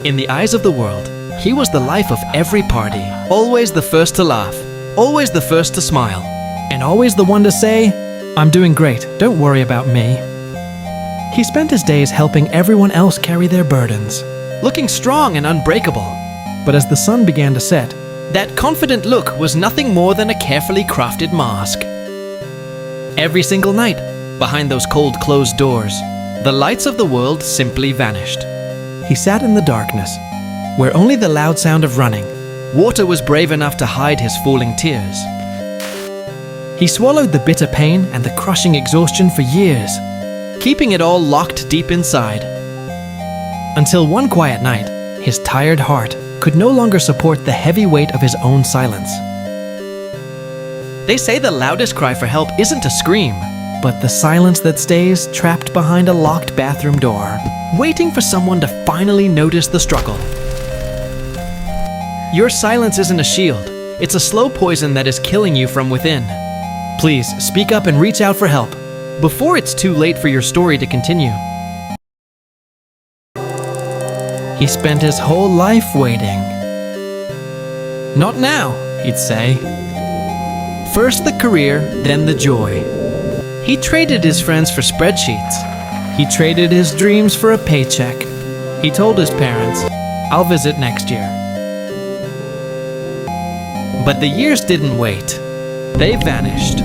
In the eyes of the world, he was the life of every party. Always the first to laugh, always the first to smile, and always the one to say, "I'm doing great, don't worry about me." He spent his days helping everyone else carry their burdens. looking strong and unbreakable. But as the sun began to set, That confident look was nothing more than a carefully crafted mask. Every single night, behind those cold closed doors, the lights of the world simply vanished. he sat in the darkness, where only the loud sound of running. Water was brave enough to hide his falling tears. He swallowed the bitter pain and the crushing exhaustion for years, Keeping it all locked deep inside. until one quiet night, his tired heart could no longer support the heavy weight of his own silence. They say the loudest cry for help isn't a scream, But the silence that stays trapped behind a locked bathroom door, waiting for someone to finally notice the struggle. Your silence isn't a shield. It's a slow poison that is killing you from within. please speak up and reach out for help. Before it's too late for your story to continue. He spent his whole life waiting. Not now, he'd say. First the career, then the joy. He traded his friends for spreadsheets. He traded his dreams for a paycheck. He told his parents, "I'll visit next year." But the years didn't wait. They vanished.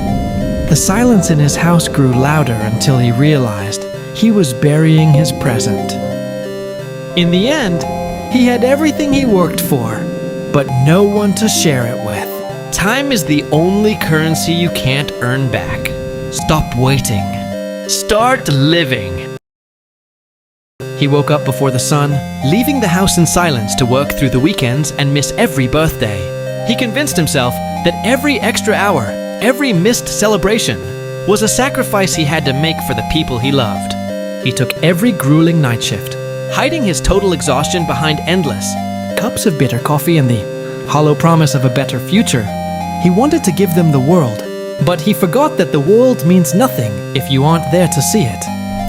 The silence in his house grew louder until he realized he was burying his present. In the end, he had everything he worked for, but no one to share it with. Time is the only currency you can't earn back. Stop waiting. Start living. He woke up before the sun, Leaving the house in silence to work through the weekends and miss every birthday. He convinced himself that every extra hour, every missed celebration, was a sacrifice he had to make for the people he loved. he took every grueling night shift, Hiding his total exhaustion behind endless, cups of bitter coffee and the hollow promise of a better future. He wanted to give them the world, but he forgot that the world means nothing if you aren't there to see it.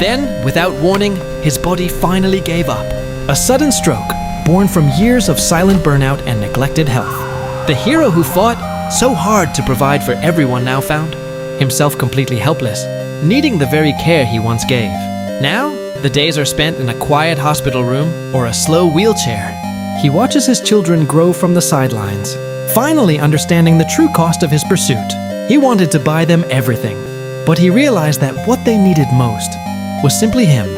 Then, without warning, his body finally gave up. A sudden stroke, born from years of silent burnout and neglected health. The hero who fought so hard to provide for everyone now found Himself completely helpless. needing the very care he once gave. Now, the days are spent in a quiet hospital room or a slow wheelchair. He watches his children grow from the sidelines, finally understanding the true cost of his pursuit. He wanted to buy them everything, but he realized that what they needed most was simply him.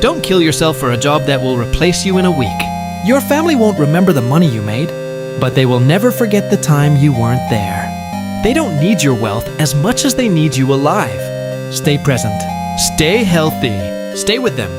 Don't kill yourself for a job that will replace you in a week. Your family won't remember the money you made, but they will never forget the time you weren't there. They don't need your wealth as much as they need you alive. Stay present. Stay healthy. Stay with them.